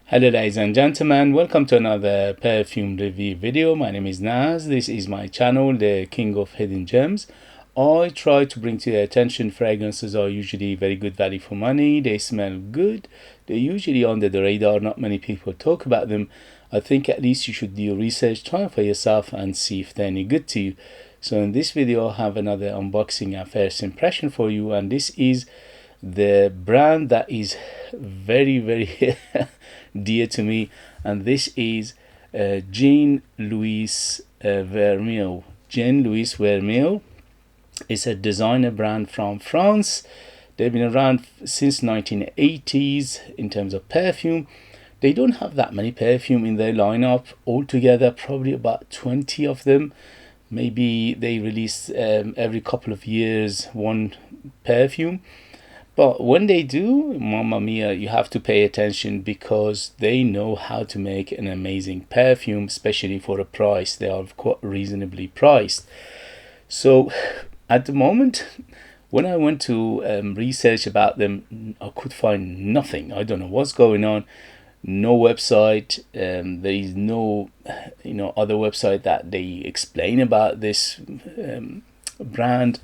Hello ladies and gentlemen, welcome to another perfume review video. My name is Naz. This is my channel, the King of Hidden Gems. I try to bring to your attention fragrances are usually very good value for money. They smell good. They're usually under the radar. Not many people talk about them. I think at least you should do your research, try them for yourself and see if they're any good to you. So in this video I have another unboxing and first impression for you, and this is the brand that is very dear to me, and this is Jean Louis Vermeil. Jean Louis Vermeil is a designer brand from France. They've been around since 1980s in terms of perfume. They don't have that many perfume in their lineup altogether, probably about 20 of them. Maybe they release every couple of years one perfume. But when they do, mamma mia, you have to pay attention because they know how to make an amazing perfume, especially for a price. They are quite reasonably priced. So at the moment, when I went to research about them, I could find nothing. I don't know what's going on. No website. There is no other website that they explain about this brand.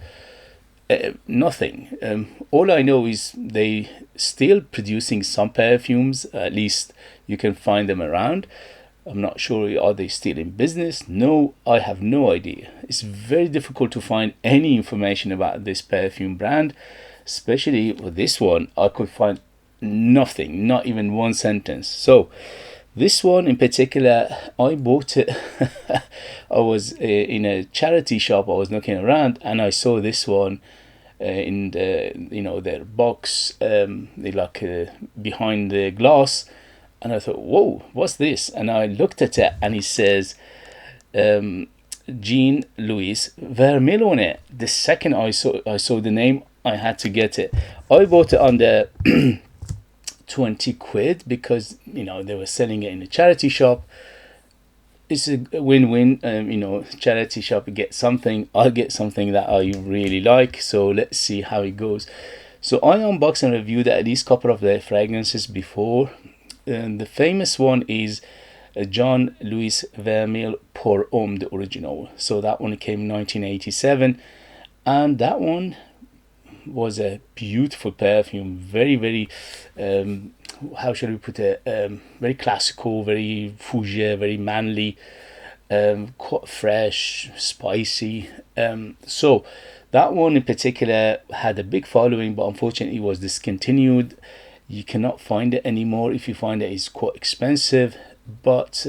Nothing. All I know is they still producing some perfumes. At least you can find them around. I'm not sure, are they still in business? No, I have no idea. It's very difficult to find any information about this perfume brand, especially with this one. I could find nothing, not even one sentence. So this one in particular, I bought it. I was in a charity shop. I was looking around and I saw this one in the their box, they like behind the glass, and I thought, whoa, what's this? And I looked at it and it says Jean Louis Vermeil on it. The second I saw the name, I had to get it. I bought it on the 20 quid because they were selling it in a charity shop. It's a win-win. Charity shop, you get something, I'll get something that I really like. So let's see how it goes. So I unboxed and reviewed at least a couple of their fragrances before, and the famous one is Jean Louis Vermeil Pour Homme, the original. So that one came in 1987, and that one was a beautiful perfume. Very how shall we put it, very classical, very fougere, very manly, quite fresh, spicy. So that one in particular had a big following, but unfortunately was discontinued. You cannot find it anymore. If you find it, it's quite expensive. But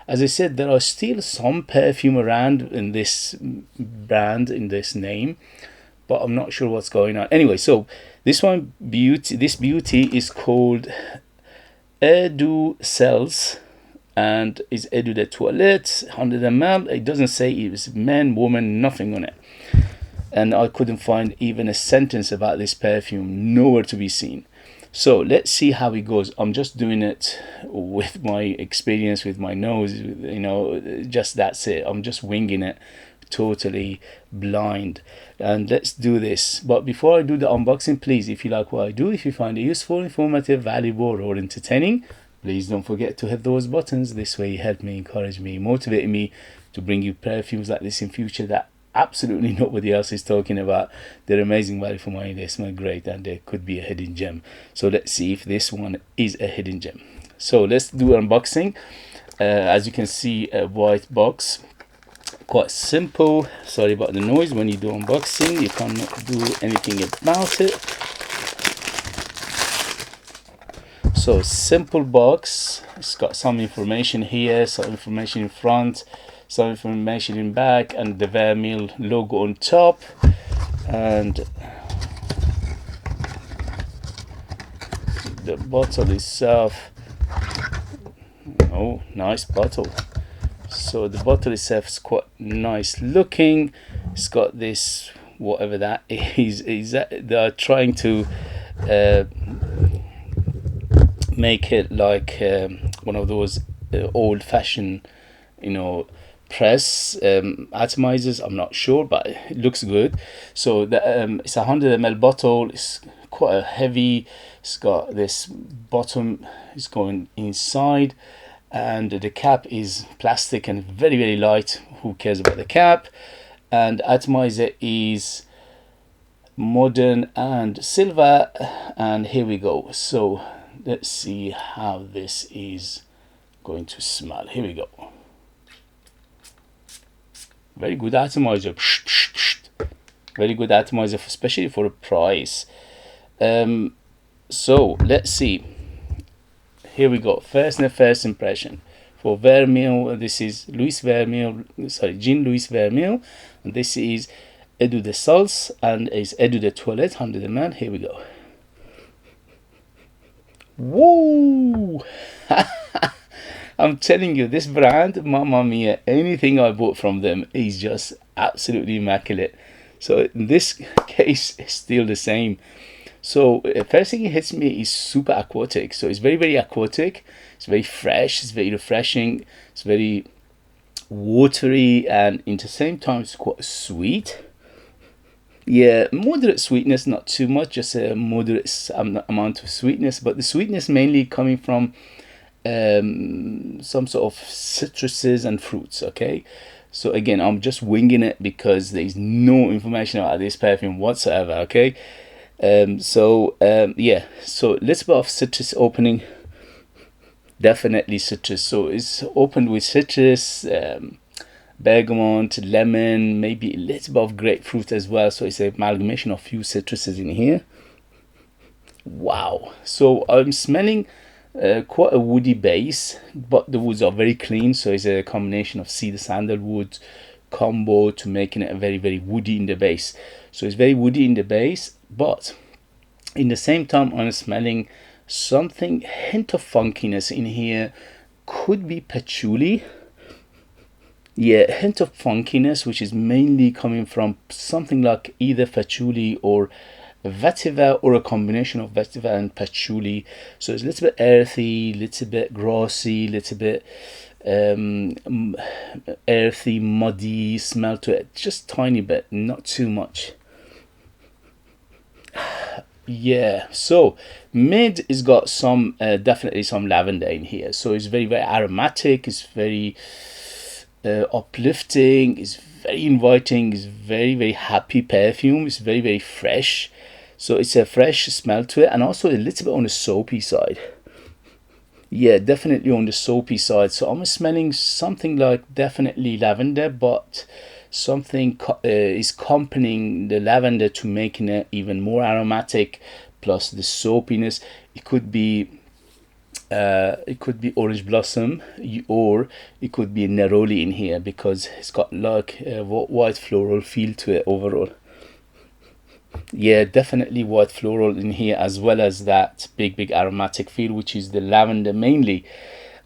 as I said, there are still some perfume around in this brand, in this name, but I'm not sure what's going on. Anyway, so this beauty is called Eau de Seltz, and is Eau de Toilette, 100 ml. It doesn't say it was man, woman, nothing on it. And I couldn't find even a sentence about this perfume, nowhere to be seen. So let's see how it goes. I'm just doing it with my experience, with my nose, just that's it. I'm just winging it, totally blind, and let's do this. But before I do the unboxing, please, if you like what I do, if you find it useful, informative, valuable or entertaining, please don't forget to hit those buttons. This way you help me, encourage me, motivate me to bring you perfumes like this in future that absolutely nobody else is talking about. They're amazing value for money, they smell great, and they could be a hidden gem. So let's see if this one is a hidden gem. So let's do unboxing. As you can see, a white box, quite simple. Sorry about the noise. When you do unboxing, you cannot do anything about it. So simple box. It's got some information here, some information in front, some information in back, and the Vermeil logo on top. And the bottle itself, oh, nice bottle. So the bottle itself is quite nice looking. It's got this, whatever that is that they are trying to make it like one of those old-fashioned, press atomizers. I'm not sure, but it looks good. So the it's a 100 ml bottle. It's quite a heavy. It's got this bottom is going inside, and the cap is plastic and very, very light. Who cares about the cap? And atomizer is modern and silver. And here we go. So let's see how this is going to smell. Here we go. Very good atomizer. Very good atomizer, especially for a price. So let's see. Here we go. First impression for Vermeil. This is Jean Louis Vermeil, and this is Eau de Seltz, and is Eau de Toilette 100 ml. Here we go. Whoa! I'm telling you, this brand, mamma mia, anything I bought from them is just absolutely immaculate. So in this case, it's still the same. So first thing it hits me is super aquatic. So it's very, very aquatic. It's very fresh. It's very refreshing. It's very watery, and at the same time, it's quite sweet. Yeah, moderate sweetness, not too much, just a moderate amount of sweetness. But the sweetness mainly coming from some sort of citruses and fruits. Okay, so again, I'm just winging it because there is no information about this perfume whatsoever. Okay, yeah, so let's bit of citrus opening. Definitely citrus. So it's opened with citrus, bergamot, lemon, maybe a little bit of grapefruit as well. So it's an amalgamation of few citruses in here. Wow. So I'm smelling quite a woody base, but the woods are very clean. So it's a combination of cedar sandalwood combo to making it very, very woody in the base. So it's very woody in the base, but in the same time I'm smelling something, hint of funkiness in here. Could be patchouli. Yeah, hint of funkiness, which is mainly coming from something like either patchouli or vetiver, or a combination of vetiver and patchouli. So it's a little bit earthy, little bit grassy, little bit earthy, muddy smell to it. Just tiny bit, not too much. Yeah, so mid is got some definitely some lavender in here. So it's very, very aromatic. It's very uplifting. It's very inviting. It's very, very happy perfume. It's very, very fresh. So it's a fresh smell to it, and also a little bit on the soapy side. Yeah, definitely on the soapy side. So I'm smelling something like definitely lavender, but something is accompanying the lavender to making it even more aromatic, plus the soapiness. It could be orange blossom, or it could be neroli in here, because it's got like a white floral feel to it overall. Yeah, definitely white floral in here, as well as that big aromatic feel, which is the lavender mainly.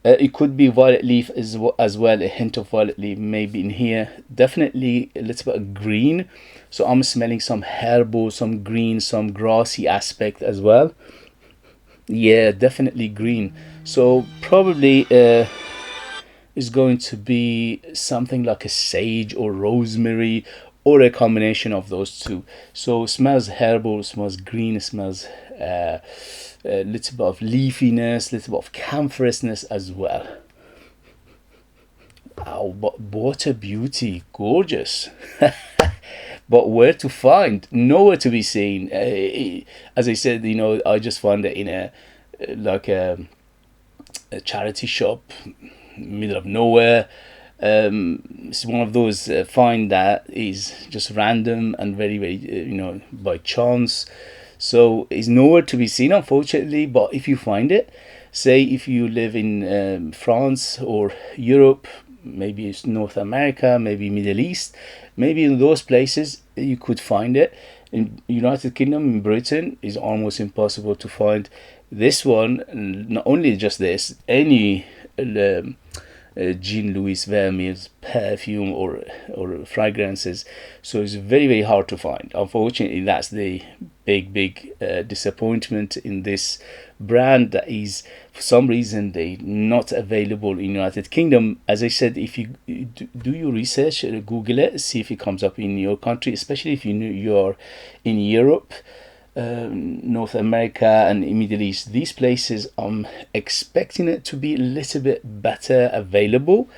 It could be violet leaf as well, a hint of violet leaf maybe in here. Definitely a little bit of green. So I'm smelling some herbal, some green, some grassy aspect as well. Yeah, definitely green. So probably is going to be something like a sage or rosemary, or a combination of those two. So it smells herbal, smells green, it smells a little bit of leafiness, little bit of camphorusousness as well. Wow, but what a beauty, gorgeous. But where to find? Nowhere to be seen. As I said, you know, I just found it in a charity shop, middle of nowhere. It's one of those find that is just random and very, very you know, by chance. So it's nowhere to be seen, unfortunately. But if you find it, say if you live in France or Europe, maybe it's North America, maybe Middle East, maybe in those places you could find it. In United Kingdom, in Britain, is almost impossible to find this one. Not only just this, any Jean Louis Vermeil's perfume or fragrances. So it's very, very hard to find. Unfortunately, that's the big disappointment in this brand, that is for some reason they not available in United Kingdom. As I said, if you do your research, Google it, see if it comes up in your country, especially if you're in Europe. North America and Middle East, these places, I'm expecting it to be a little bit better available.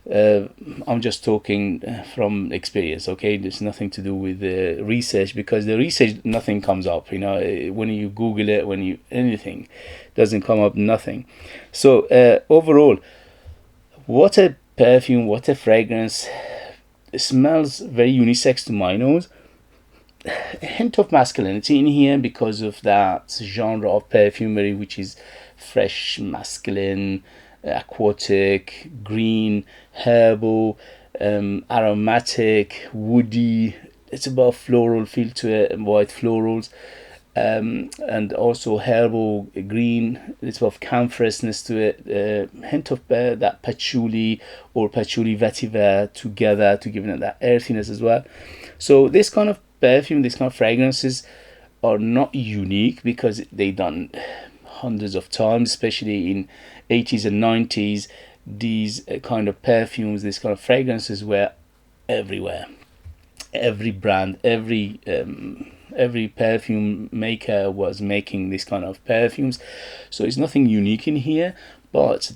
I'm just talking from experience, okay? There's nothing to do with the research, because the research, nothing comes up, you know, when you Google it, when you anything doesn't come up, nothing. So overall, what a perfume, what a fragrance. It smells very unisex to my nose. A hint of masculinity in here because of that genre of perfumery, which is fresh, masculine, aquatic, green, herbal, aromatic, woody. It's about floral feel to it, white florals, and also herbal, green. It's about camphousness to it. Hint of that patchouli or patchouli vetiver together to give it that earthiness as well. So this kind of perfume, these kind of fragrances are not unique because they done hundreds of times, especially in 80s and 90s. These kind of perfumes, these kind of fragrances were everywhere. Every brand, every perfume maker was making this kind of perfumes, so it's nothing unique in here. But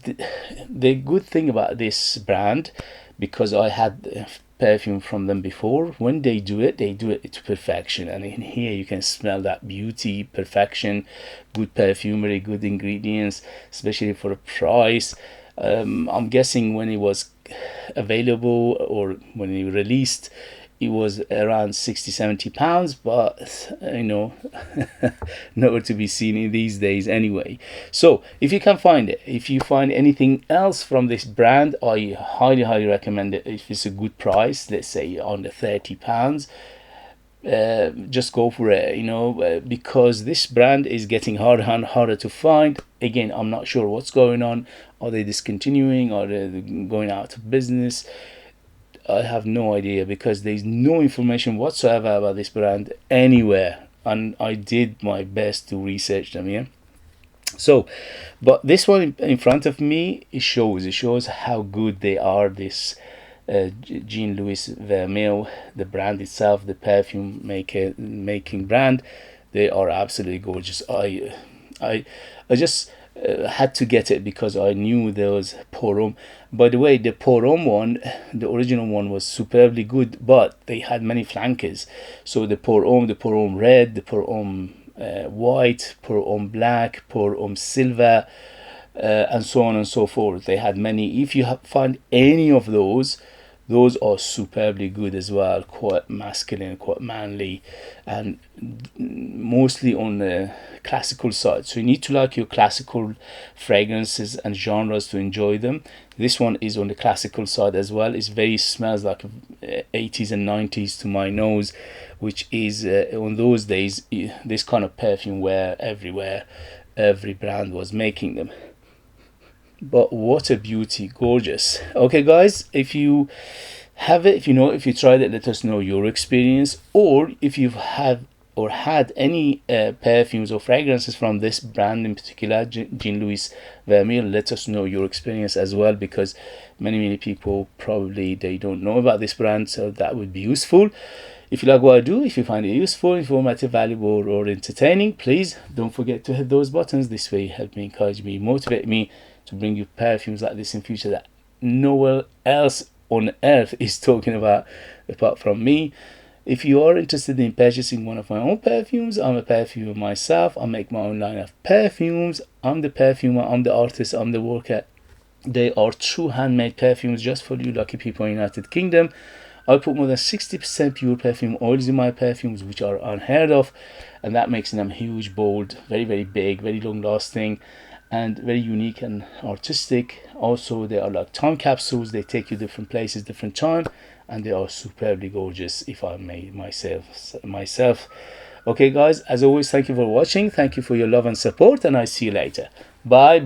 the good thing about this brand, because I had perfume from them before, when they do it to perfection. And in here you can smell that beauty, perfection, good perfumery, good ingredients, especially for a price. I'm guessing when it was available or when it released, it was around 60-70 pounds, but you know, nowhere to be seen in these days anyway. So if you can find it, if you find anything else from this brand, I highly recommend it. If it's a good price, let's say under 30 pounds, just go for it, you know, because this brand is getting harder and harder to find. Again, I'm not sure what's going on. Are they discontinuing? Are they going out of business? I have no idea, because there's no information whatsoever about this brand anywhere, and I did my best to research them here. So, but this one in front of me, it shows how good they are. This Jean Louis Vermeil, the brand itself, the perfume making brand, they are absolutely gorgeous. I just had to get it because I knew there was pour homme. By the way, the pour homme one, the original one, was superbly good, but they had many flankers. So the pour homme red, the pour homme white, pour homme black, pour homme silver, and so on and so forth. They had many. If you find any of those are superbly good as well, quite masculine, quite manly, and mostly on the classical side. So you need to like your classical fragrances and genres to enjoy them. This one is on the classical side as well. It very smells like 80s and 90s to my nose, which is on those days this kind of perfume were everywhere. Every brand was making them. But what a beauty, gorgeous. Okay guys, if you have it, if you tried it, let us know your experience. Or if you've had any perfumes or fragrances from this brand in particular, Jean Louis Vermeil, let us know your experience as well, because many people probably they don't know about this brand, so that would be useful. If you like what I do, if you find it useful, informative, valuable, or entertaining, please don't forget to hit those buttons. This way help me, encourage me, motivate me to bring you perfumes like this in future that nowhere else on earth is talking about apart from me. If you are interested in purchasing one of my own perfumes, I'm a perfumer myself. I make my own line of perfumes. I'm the perfumer, I'm the artist, I'm the worker. They are true handmade perfumes just for you lucky people in the United Kingdom. I put more than 60% pure perfume oils in my perfumes, which are unheard of, and that makes them huge, bold, very big, very long lasting, and very unique and artistic. Also, they are like time capsules. They take you different places, different time, and they are superbly gorgeous, if I may myself. Okay guys, as always, thank you for watching. Thank you for your love and support, and I see you later. Bye.